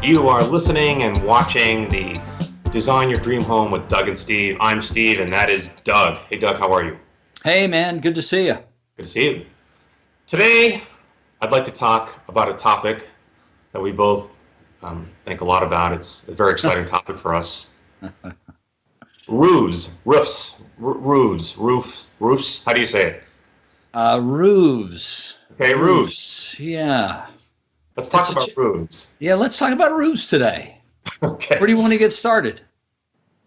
You are listening and watching the Design Your Dream Home with Doug and Steve. I'm Steve, and that is Doug. Hey, Doug, how are you? Hey, man. Good to see you. Good to see you. Today, I'd like to talk about a topic that we both think a lot about. It's a very exciting topic for us. Roofs. How do you say it? Roofs. Okay, roofs. Yeah. Let's talk about roofs. Yeah, let's talk about roofs today. Okay. Where do you want to get started?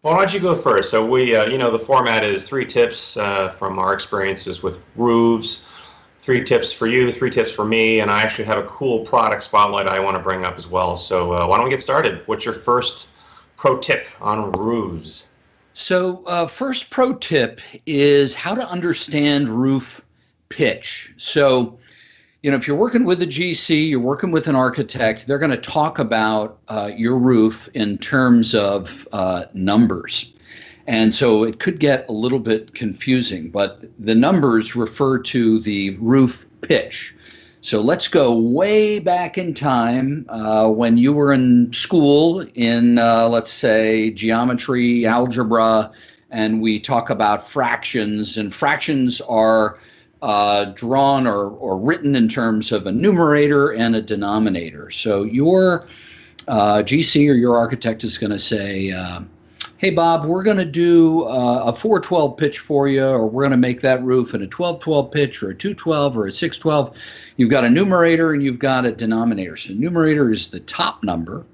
Well, why don't you go first? So the format is 3 tips from our experiences with roofs, 3 tips for you, 3 tips for me, and I actually have a cool product spotlight I want to bring up as well. So why don't we get started? What's your first pro tip on roofs? So first pro tip is how to understand roof pitch. So, if you're working with a GC, you're working with an architect, they're going to talk about your roof in terms of numbers. And so it could get a little bit confusing, but the numbers refer to the roof pitch. So let's go way back in time when you were in school in, let's say, geometry, algebra, and we talk about fractions. And fractions are drawn or written in terms of a numerator and a denominator. So your GC or your architect is going to say, hey, Bob, we're going to do a 412 pitch for you, or we're going to make that roof in a 1212 pitch or a 212 or a 612. You've got a numerator and you've got a denominator. So numerator is the top number.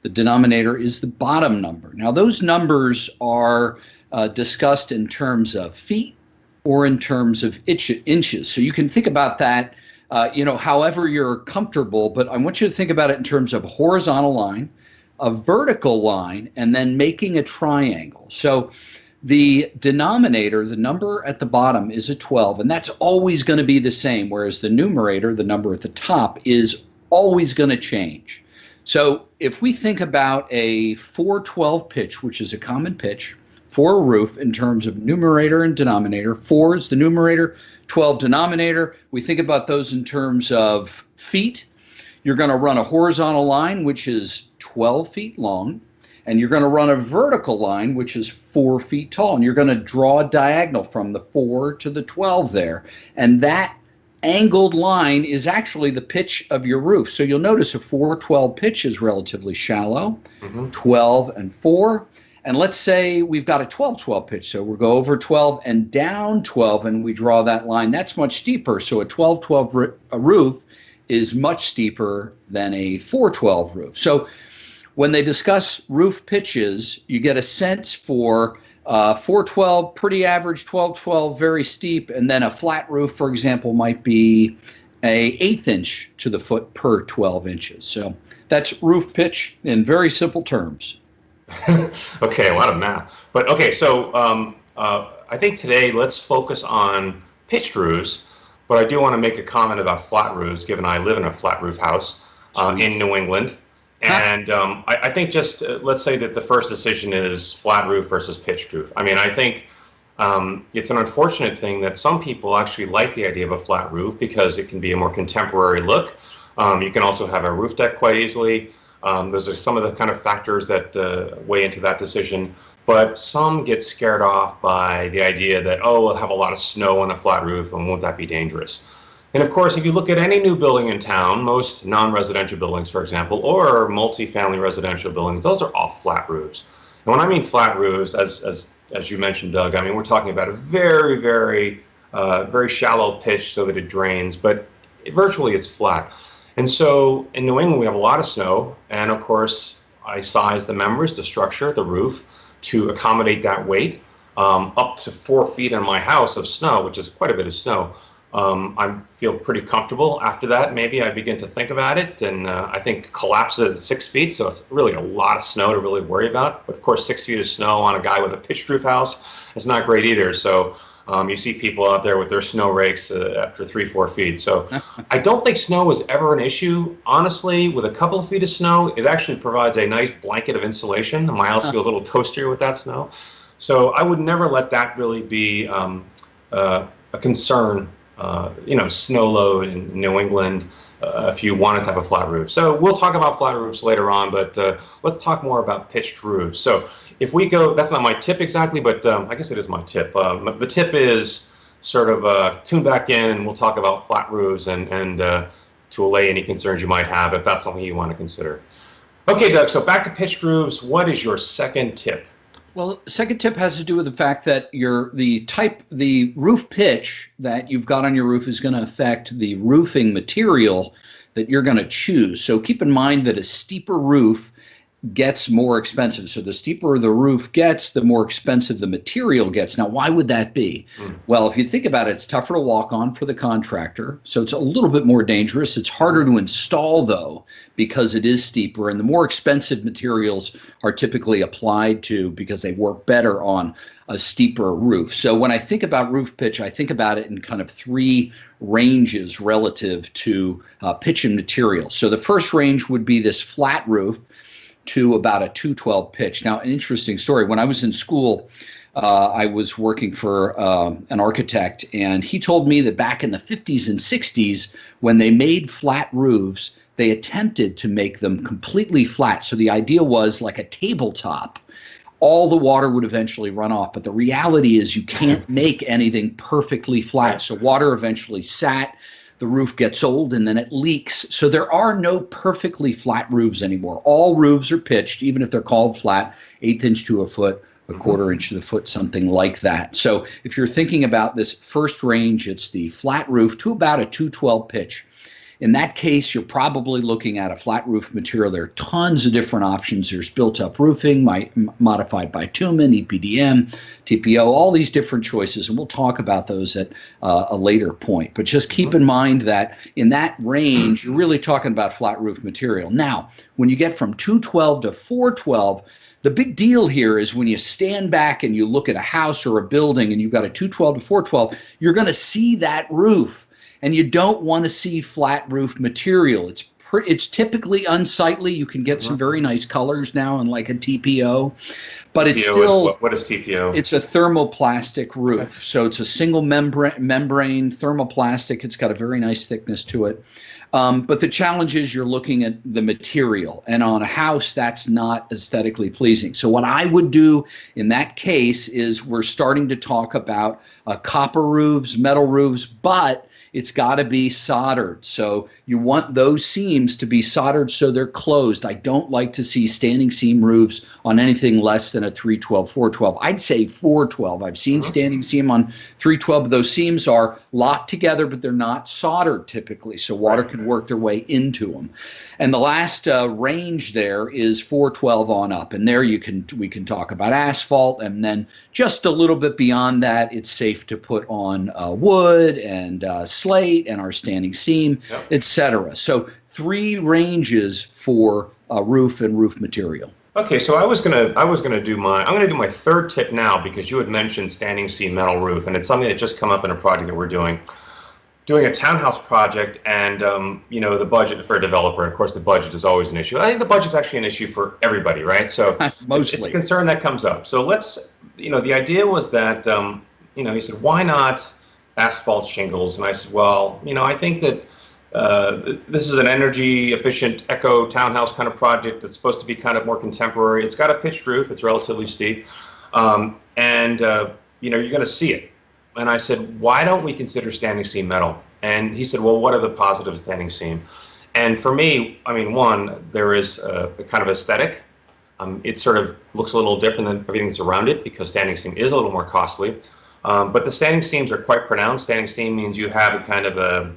The denominator is the bottom number. Now, those numbers are discussed in terms of feet or in terms of inches. So you can think about that, however you're comfortable, but I want you to think about it in terms of a horizontal line, a vertical line, and then making a triangle. So the denominator, the number at the bottom, is a 12, and that's always going to be the same, whereas the numerator, the number at the top, is always going to change. So if we think about a 412 pitch, which is a common pitch for a roof in terms of numerator and denominator, 4 is the numerator, 12 denominator. We think about those in terms of feet. You're going to run a horizontal line, which is 12 feet long, and you're going to run a vertical line, which is 4 feet tall, and you're going to draw a diagonal from the 4 to the 12 there, and that angled line is actually the pitch of your roof. So you'll notice a 412 pitch is relatively shallow, 12 and 4. And let's say we've got a 12-12 pitch, so we'll go over 12 and down 12, and we draw that line. That's much steeper. So a 12-12 roof is much steeper than a 412 roof. So when they discuss roof pitches, you get a sense for 412, pretty average, 12-12, very steep, and then a flat roof, for example, might be an 1/8 inch to the foot per 12 inches. So that's roof pitch in very simple terms. Okay, a lot of math. But okay, so I think today let's focus on pitched roofs, but I do want to make a comment about flat roofs, given I live in a flat roof house in New England. And I think just let's say that the first decision is flat roof versus pitched roof. I mean, I think it's an unfortunate thing that some people actually like the idea of a flat roof because it can be a more contemporary look. You can also have a roof deck quite easily. Those are some of the kind of factors that weigh into that decision. But some get scared off by the idea that, we'll have a lot of snow on a flat roof, and won't that be dangerous? And of course, if you look at any new building in town, most non-residential buildings, for example, or multi-family residential buildings, those are all flat roofs. And when I mean flat roofs, as you mentioned, Doug, I mean, we're talking about a very, very, very shallow pitch so that it drains, but virtually it's flat. And so in New England, we have a lot of snow. And of course, I size the members, the structure, the roof, to accommodate that weight, up to 4 feet on my house of snow, which is quite a bit of snow. I feel pretty comfortable. After that, maybe I begin to think about it, and I think collapses at 6 feet, so it's really a lot of snow to really worry about. But of course, 6 feet of snow on a guy with a pitched roof house is not great either. So you see people out there with their snow rakes after 3-4 feet. So I don't think snow was ever an issue. Honestly, with a couple of feet of snow, it actually provides a nice blanket of insulation. My house feels a little toastier with that snow. So I would never let that really be a concern snow load in New England, if you want a type of flat roof. So we'll talk about flat roofs later on, but let's talk more about pitched roofs. So if we go, that's not my tip exactly, but I guess it is my tip. The tip is sort of tune back in, and we'll talk about flat roofs and to allay any concerns you might have if that's something you want to consider. Okay, Doug, so back to pitched roofs. What is your second tip? Well, second tip has to do with the fact that the roof pitch that you've got on your roof is going to affect the roofing material that you're going to choose. So keep in mind that a steeper roof gets more expensive. So the steeper the roof gets, the more expensive the material gets. Now, why would that be? Well, if you think about it, it's tougher to walk on for the contractor. So it's a little bit more dangerous. It's harder to install, though, because it is steeper. And the more expensive materials are typically applied to because they work better on a steeper roof. So when I think about roof pitch, I think about it in kind of three ranges relative to pitch and material. So the first range would be this flat roof to about a 212 pitch. Now, an interesting story. When I was in school, I was working for an architect, and he told me that back in the 50s and 60s, when they made flat roofs, they attempted to make them completely flat. So the idea was like a tabletop. All the water would eventually run off. But the reality is you can't make anything perfectly flat. So water eventually sat. The roof gets old and then it leaks. So there are no perfectly flat roofs anymore. All roofs are pitched, even if they're called flat, 1/8 inch to a foot, a 1/4 inch to the foot, something like that. So if you're thinking about this first range, it's the flat roof to about a 212 pitch. In that case, you're probably looking at a flat roof material. There are tons of different options. There's built-up roofing, modified bitumen, EPDM, TPO, all these different choices, and we'll talk about those at a later point. But just keep in mind that in that range, you're really talking about flat roof material. Now, when you get from 212 to 412, the big deal here is when you stand back and you look at a house or a building and you've got a 212 to 412, you're going to see that roof. And you don't want to see flat roof material. It's typically unsightly. You can get some very nice colors now in like a TPO, but it's still what is TPO? It's a thermoplastic roof. Okay. So it's a single membrane thermoplastic. It's got a very nice thickness to it. But the challenge is you're looking at the material, and on a house that's not aesthetically pleasing. So what I would do in that case is we're starting to talk about copper roofs, metal roofs, but it's got to be soldered. So you want those seams to be soldered so they're closed. I don't like to see standing seam roofs on anything less than a 312, 412. I'd say 412. I've seen standing seam on 312, but those seams are locked together, but they're not soldered typically, so water can work their way into them. And the last range there is 412 on up, and there we can talk about asphalt, and then just a little bit beyond that, it's safe to put on wood and slate and our standing seam, etc. So three ranges for roof and roof material. Okay, so I'm gonna do my third tip now, because you had mentioned standing seam metal roof, and it's something that just come up in a project that we're doing a townhouse project, and the budget for a developer. Of course, the budget is always an issue. I think the budget's actually an issue for everybody, right? So mostly it's a concern that comes up. So the idea was that he said, why not asphalt shingles? And I said, well, I think that this is an energy efficient eco townhouse kind of project that's supposed to be kind of more contemporary. It's got a pitched roof. It's relatively steep, and you're going to see it. And I said, why don't we consider standing seam metal? And he said, well, what are the positives of standing seam? And for me, one, there is a kind of aesthetic. It sort of looks a little different than everything that's around it, because standing seam is a little more costly. But the standing seams are quite pronounced. Standing seam means you have a kind of a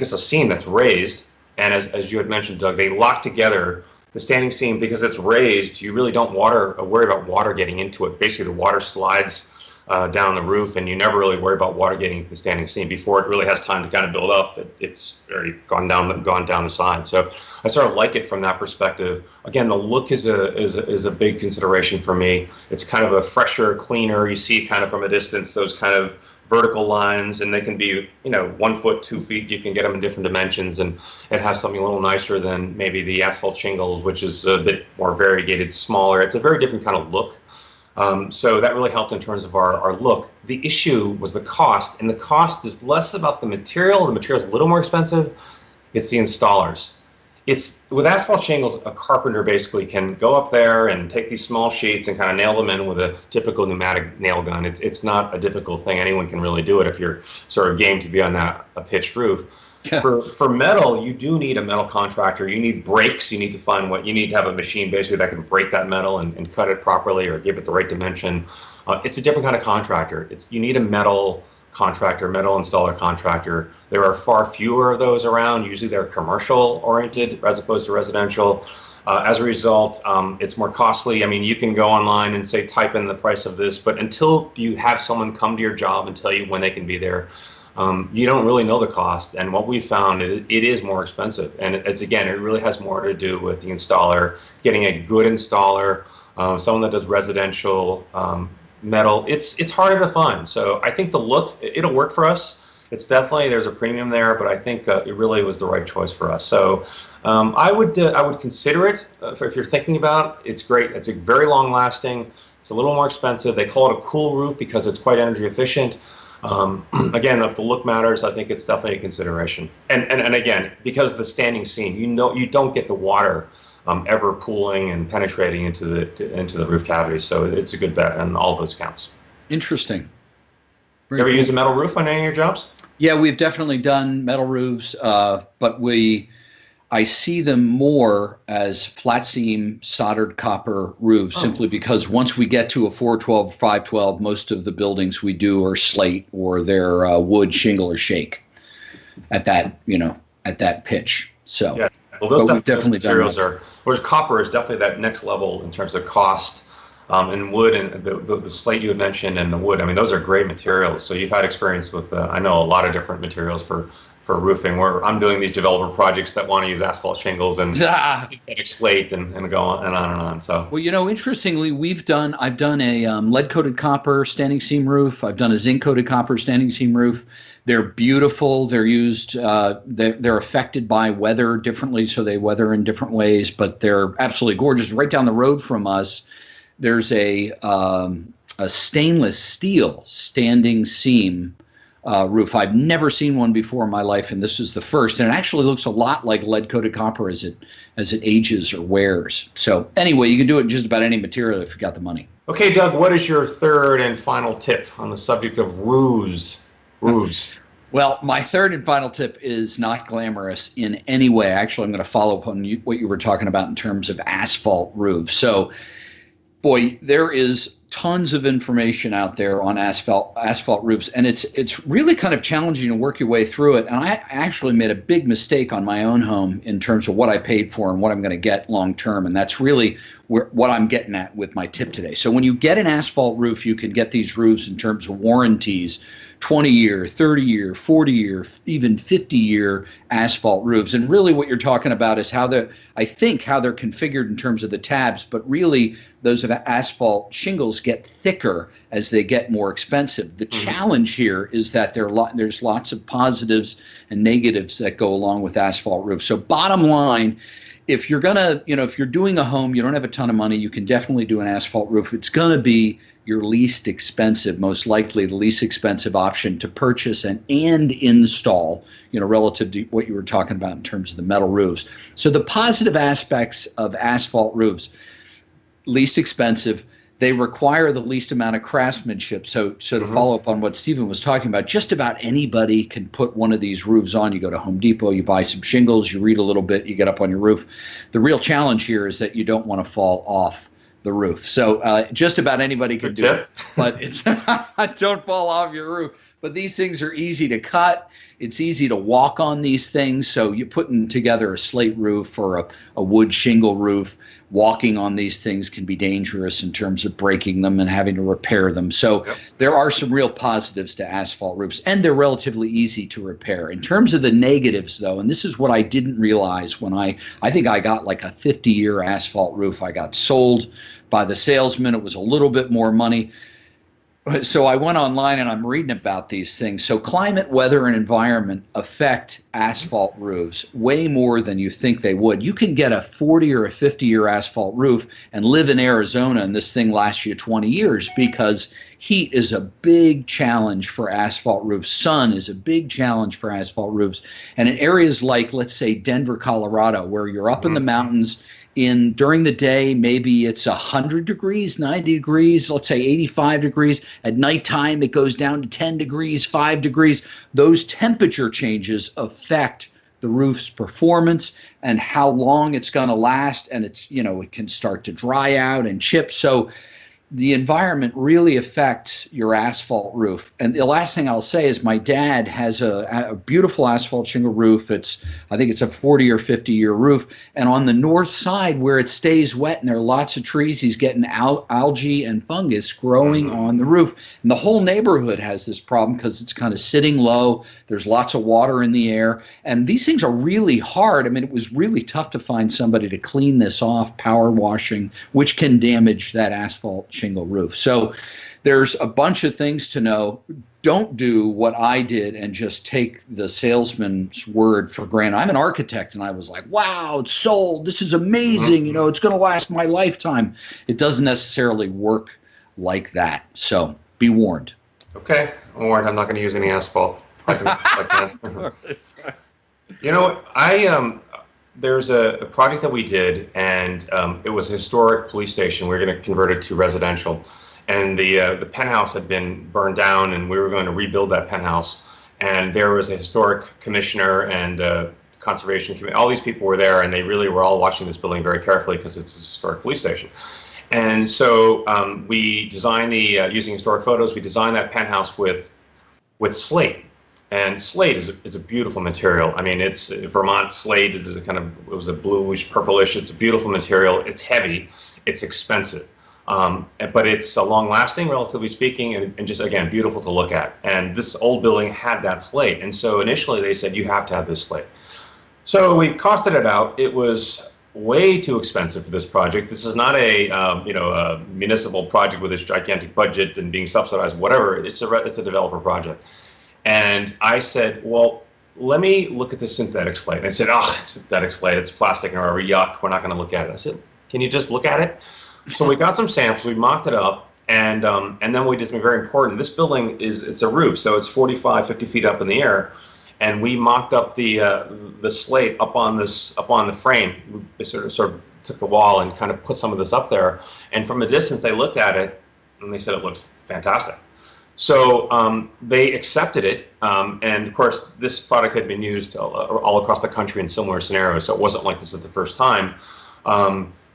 seam that's raised. And as you had mentioned, Doug, they lock together. The standing seam, because it's raised, you really don't worry about water getting into it. Basically, the water slides down the roof, and you never really worry about water getting into the standing seam before it really has time to kind of build up. It's already gone down the side. So I sort of like it from that perspective. Again, the look is a big consideration for me. It's kind of a fresher, cleaner. You see kind of from a distance those kind of vertical lines, and they can be 1 foot, 2 feet. You can get them in different dimensions, and it has something a little nicer than maybe the asphalt shingles, which is a bit more variegated, smaller. It's a very different kind of look. So that really helped in terms of our look. The issue was the cost, and the cost is less about the material. The material is a little more expensive. It's the installers. It's with asphalt shingles, a carpenter basically can go up there and take these small sheets and kind of nail them in with a typical pneumatic nail gun. It's not a difficult thing. Anyone can really do it if you're sort of game to be on a pitched roof. Yeah. For metal, you do need a metal contractor. You need brakes. You need to find what you need to have a machine basically that can break that metal and cut it properly or give it the right dimension. It's a different kind of contractor. You need a metal contractor, metal installer contractor. There are far fewer of those around. Usually they're commercial oriented as opposed to residential. As a result, it's more costly. I mean, you can go online and say, type in the price of this, but until you have someone come to your job and tell you when they can be there, you don't really know the cost. And what we found, it is more expensive. And it really has more to do with the installer, getting a good installer, someone that does residential metal. It's harder to find. So I think the look, it'll work for us. It's definitely, there's a premium there, but I think it really was the right choice for us. So I would consider it if you're thinking about it. It's great. It's a very long lasting. It's a little more expensive. They call it a cool roof because it's quite energy efficient. Again, if the look matters, I think it's definitely a consideration. And again, because of the standing seam, you don't get the water ever pooling and penetrating into the roof cavity. So it's a good bet on all those counts. Interesting. You ever use a metal roof on any of your jobs? Yeah, we've definitely done metal roofs, but I see them more as flat seam soldered copper roofs, simply because once we get to a 412, 512, most of the buildings we do are slate or they're wood, shingle, or shake at that pitch. So yeah, well, those definitely materials are. Whereas copper is definitely that next level in terms of cost. And wood and the slate you had mentioned and the wood, I mean, those are great materials. So you've had experience with, I know a lot of different materials for roofing, where I'm doing these developer projects that want to use asphalt shingles and synthetic slate and go on and on and on. So, well, interestingly, I've done a lead-coated copper standing seam roof. I've done a zinc-coated copper standing seam roof. They're beautiful. They're used. They're affected by weather differently, so they weather in different ways. But they're absolutely gorgeous. Right down the road from us, there's a stainless steel standing seam roof. I've never seen one before in my life, and this is the first. And it actually looks a lot like lead-coated copper as it ages or wears. So anyway, you can do it in just about any material if you got the money. Okay, Doug, what is your third and final tip on the subject of roofs? Well, my third and final tip is not glamorous in any way. Actually, I'm going to follow up on what you were talking about in terms of asphalt roofs. So, boy, there is tons of information out there on asphalt roofs, and it's really kind of challenging to work your way through it. And I actually made a big mistake on my own home in terms of what I paid for and what I'm going to get long term, and that's really what I'm getting at with my tip today. So when you get an asphalt roof, you can get these roofs in terms of warranties, 20-year, 30-year, 40-year, even 50-year asphalt roofs. And really what you're talking about is how they're configured in terms of the tabs, but really those asphalt shingles get thicker as they get more expensive. The challenge here is that there's lots of positives and negatives that go along with asphalt roofs. So bottom line, if you're doing a home, you don't have a ton of money, you can definitely do an asphalt roof. It's going to be your least expensive, most likely the least expensive option to purchase and install, relative to what you were talking about in terms of the metal roofs. So the positive aspects of asphalt roofs: least expensive, they require the least amount of craftsmanship. So to follow up on what Stephen was talking about, just about anybody can put one of these roofs on. You go to Home Depot, you buy some shingles, you read a little bit, you get up on your roof. The real challenge here is that you don't want to fall off the roof. So just about anybody can do it, but it's don't fall off your roof. But these things are easy to cut. It's easy to walk on these things. So you're putting together a slate roof or a wood shingle roof. Walking on these things can be dangerous in terms of breaking them and having to repair them. So there are some real positives to asphalt roofs, and they're relatively easy to repair. In terms of the negatives, though, and this is what I didn't realize when I think I got like a 50-year asphalt roof. I got sold by the salesman. It was a little bit more money. So I went online and I'm reading about these things. So climate, weather, and environment affect asphalt roofs way more than you think they would. You can get a 40 or a 50-year asphalt roof and live in Arizona, and this thing lasts you 20 years because heat is a big challenge for asphalt roofs. Sun is a big challenge for asphalt roofs. And in areas like, let's say, Denver, Colorado, where you're up in the mountains, during the day, maybe it's 100 degrees, 90 degrees, let's say 85 degrees. At nighttime, it goes down to 10 degrees, 5 degrees. Those temperature changes affect the roof's performance and how long it's going to last. And it can start to dry out and chip. So the environment really affects your asphalt roof. And the last thing I'll say is my dad has a beautiful asphalt shingle roof. I think it's a 40 or 50-year roof. And on the north side where it stays wet and there are lots of trees, he's getting algae and fungus growing on the roof. And the whole neighborhood has this problem because it's kind of sitting low. There's lots of water in the air. And these things are really hard. I mean, it was really tough to find somebody to clean this off, power washing, which can damage that asphalt shingle roof. So there's a bunch of things to know. Don't do what I did and just take the salesman's word for granted. I'm an architect and I was like, wow, it's sold. This is amazing. It's going to last my lifetime. It doesn't necessarily work like that. So be warned. Okay. I'm warned. I'm not going to use any asphalt. There's a project that we did, and it was a historic police station. We were going to convert it to residential, and the penthouse had been burned down, and we were going to rebuild that penthouse. And there was a historic commissioner and conservation committee. All these people were there, and they really were all watching this building very carefully because it's a historic police station. And so we designed using historic photos. We designed that penthouse with slate. And slate is a beautiful material. I mean, it's Vermont slate is it was a bluish, purplish. It's a beautiful material. It's heavy. It's expensive. But it's long-lasting, relatively speaking, and just, again, beautiful to look at. And this old building had that slate. And so initially they said, you have to have this slate. So we costed it out. It was way too expensive for this project. This is not a municipal project with this gigantic budget and being subsidized, whatever. It's a developer project. And I said, well, let me look at the synthetic slate. And I said, it's synthetic slate, it's plastic and whatever, yuck, we're not going to look at it. I said, can you just look at it? So we got some samples, we mocked it up, and then we did something very important. This building it's a roof, so it's 45, 50 feet up in the air, and we mocked up the slate up on the frame. We sort of took the wall and kind of put some of this up there, and from a distance they looked at it and they said it looked fantastic. So they accepted it, and of course this product had been used all across the country in similar scenarios, so it wasn't like this is the first time.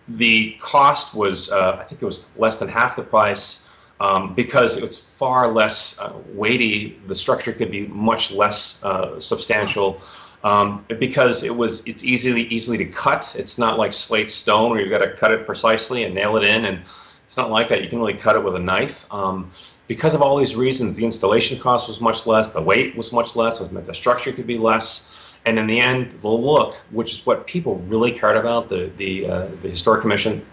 The cost was, I think it was less than half the price, because it was far less weighty. The structure could be much less substantial, because it's easily to cut. It's not like slate stone where you've got to cut it precisely and nail it in, and it's not like that. You can really cut it with a knife. Because of all these reasons, the installation cost was much less, the weight was much less, which meant the structure could be less, and in the end, the look, which is what people really cared about, the Historic Commission,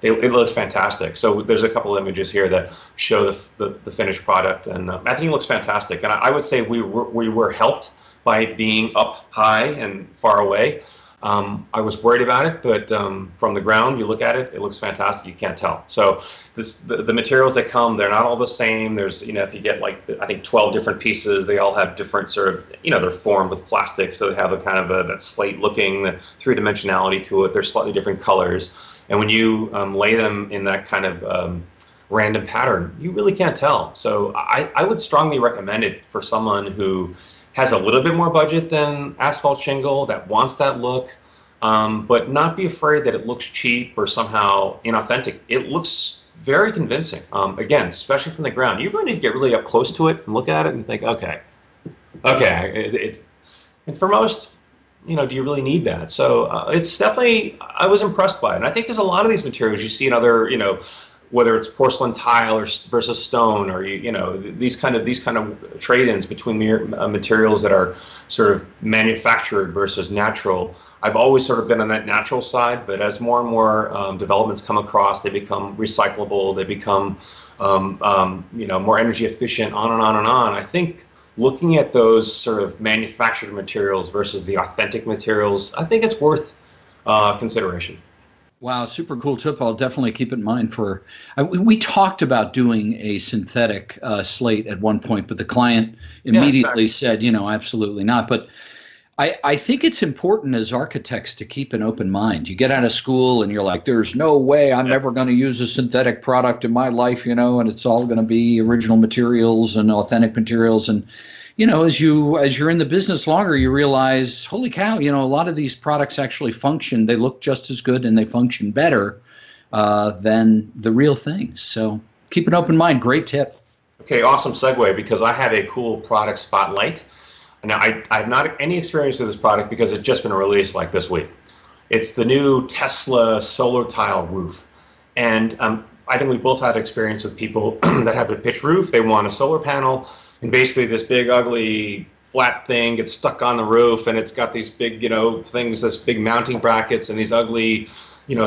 it looked fantastic. So there's a couple of images here that show the finished product, and I think it looks fantastic. And I would say we were helped by being up high and far away. I was worried about it, but from the ground, you look at it, it looks fantastic. You can't tell. So the materials that come, they're not all the same. There's, if you get I think 12 different pieces, they all have different sort of, they're formed with plastic, so they have a kind of that slate looking, the three-dimensionality to it. They're slightly different colors. And when you lay them in that kind of random pattern, you really can't tell. So I would strongly recommend it for someone who has a little bit more budget than asphalt shingle, that wants that look, but not be afraid that it looks cheap or somehow inauthentic. It looks very convincing. Again, especially from the ground. You really need to get really up close to it and look at it and think, okay. And for most, do you really need that? So it's definitely, I was impressed by it. And I think there's a lot of these materials you see in other, whether it's porcelain tile versus stone, or these kind of trade-ins between materials that are sort of manufactured versus natural. I've always sort of been on that natural side, but as more and more developments come across, they become recyclable, they become more energy efficient, on and on and on. I think looking at those sort of manufactured materials versus the authentic materials, I think it's worth consideration. Wow, super cool tip. I'll definitely keep it in mind for. We talked about doing a synthetic slate at one point, but the client immediately said, absolutely not. But I think it's important as architects to keep an open mind. You get out of school and you're like, there's no way I'm ever going to use a synthetic product in my life, and it's all going to be original materials and authentic materials. And, as you're in the business longer, you realize, holy cow, a lot of these products actually function. They look just as good and they function better than the real things. So keep an open mind. Great tip. Okay, awesome segue, because I have a cool product spotlight. Now, I have not any experience with this product because it's just been released like this week. It's the new Tesla solar tile roof. And I think we both had experience with people that have a pitched roof. They want a solar panel, and basically this big, ugly, flat thing gets stuck on the roof, and it's got these big, things, this big mounting brackets, and these ugly,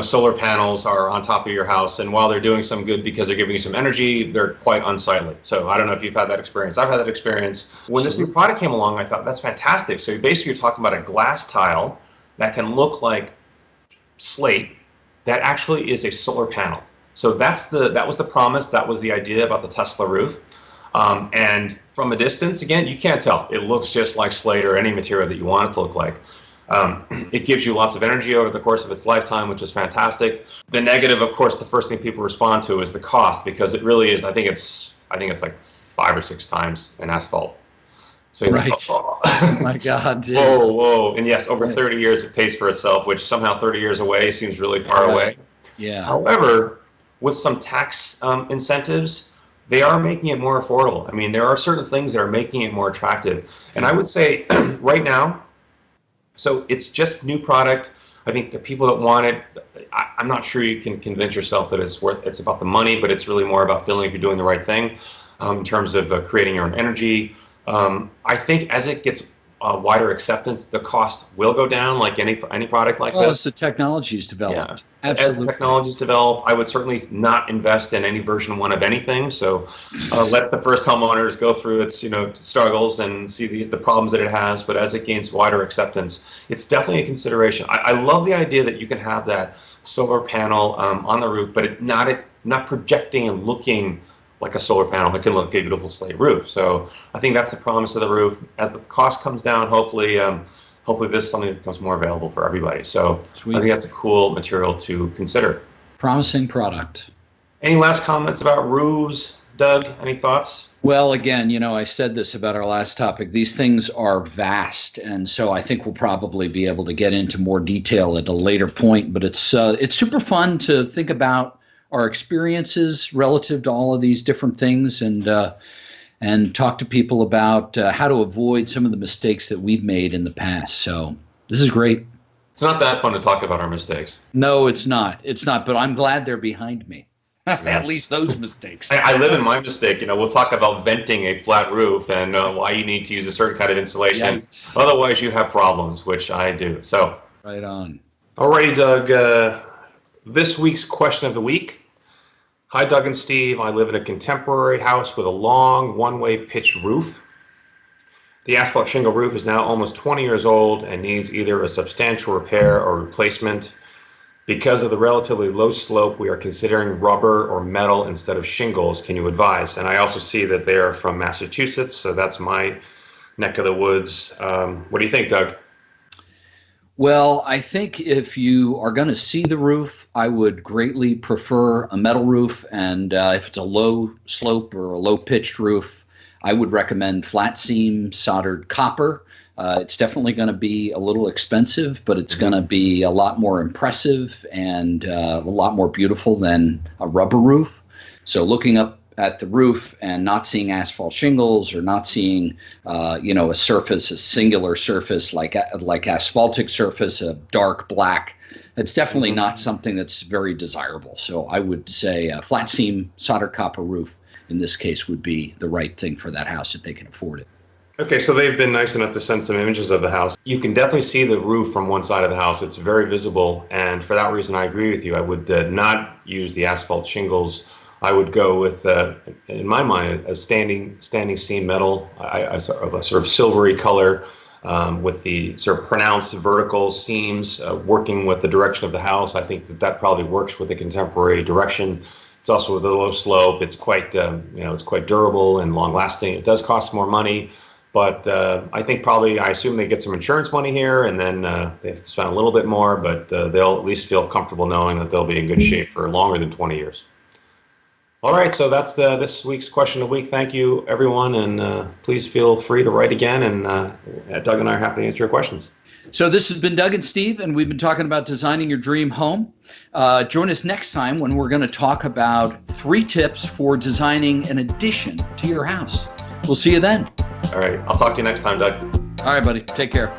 solar panels are on top of your house. And while they're doing some good because they're giving you some energy, they're quite unsightly. So I don't know if you've had that experience. I've had that experience. When this new product came along, I thought, that's fantastic. So basically you're talking about a glass tile that can look like slate that actually is a solar panel. So that was the promise. That was the idea about the Tesla roof. And from a distance, again, you can't tell. It looks just like slate or any material that you want it to look like. It gives you lots of energy over the course of its lifetime, which is fantastic. The negative, of course, the first thing people respond to is the cost, because it really is. I think it's like 5 or 6 times an asphalt. So right. Oh my God. Dude. Whoa. And yes, over 30 years it pays for itself, which somehow 30 years away seems really far away. Yeah. However, with some tax incentives, they are making it more affordable. I mean, there are certain things that are making it more attractive. And I would say right now, so it's just new product. I think the people that want it, I'm not sure you can convince yourself that it's about the money, but it's really more about feeling like you're doing the right thing in terms of creating your own energy. I think as it gets wider acceptance, the cost will go down, like any product like this. As the technology's developed. Yeah. Absolutely. As the technology's developed, I would certainly not invest in any version 1 of anything. So let the first homeowners go through its struggles and see the problems that it has. But as it gains wider acceptance, it's definitely a consideration. I love the idea that you can have that solar panel on the roof, but it not projecting and looking like a solar panel. It can look like a beautiful slate roof. So I think that's the promise of the roof. As the cost comes down, hopefully this is something that becomes more available for everybody. So sweet. I think that's a cool material to consider. Promising product. Any last comments about roofs, Doug? Any thoughts? Well, again, I said this about our last topic. These things are vast, and so I think we'll probably be able to get into more detail at a later point. But it's super fun to think about our experiences relative to all of these different things, and talk to people about how to avoid some of the mistakes that we've made in the past. So this is great. It's not that fun to talk about our mistakes. No, it's not. But I'm glad they're behind me. At least those mistakes. I live in my mistake. We'll talk about venting a flat roof and why you need to use a certain kind of insulation. Yes. Otherwise, you have problems, which I do. So right on. Alrighty, Doug. This week's question of the week. Hi, Doug and Steve. I live in a contemporary house with a long one-way pitched roof. The asphalt shingle roof is now almost 20 years old and needs either a substantial repair or replacement. Because of the relatively low slope, we are considering rubber or metal instead of shingles. Can you advise? And I also see that they are from Massachusetts, so that's my neck of the woods. What do you think, Doug? Well, I think if you are going to see the roof, I would greatly prefer a metal roof. And if it's a low slope or a low pitched roof, I would recommend flat seam soldered copper. It's definitely going to be a little expensive, but it's going to be a lot more impressive and a lot more beautiful than a rubber roof. So looking up at the roof and not seeing asphalt shingles or not seeing, a surface, a singular surface like asphaltic surface, a dark black, it's definitely not something that's very desirable. So I would say a flat seam soldered copper roof in this case would be the right thing for that house if they can afford it. Okay, so they've been nice enough to send some images of the house. You can definitely see the roof from one side of the house. It's very visible, and for that reason, I agree with you. I would not use the asphalt shingles. I would go with, in my mind, a standing seam metal, a sort of silvery color with the sort of pronounced vertical seams working with the direction of the house. I think that probably works with the contemporary direction. It's also with a low slope. It's quite, it's quite durable and long lasting. It does cost more money. But I think probably, I assume they get some insurance money here, and then they have to spend a little bit more, but they'll at least feel comfortable knowing that they'll be in good shape for longer than 20 years. All right, so that's this week's question of the week. Thank you, everyone, and please feel free to write again, and Doug and I are happy to answer your questions. So this has been Doug and Steve, and we've been talking about designing your dream home. Join us next time when we're going to talk about 3 tips for designing an addition to your house. We'll see you then. All right. I'll talk to you next time, Doug. All right, buddy. Take care.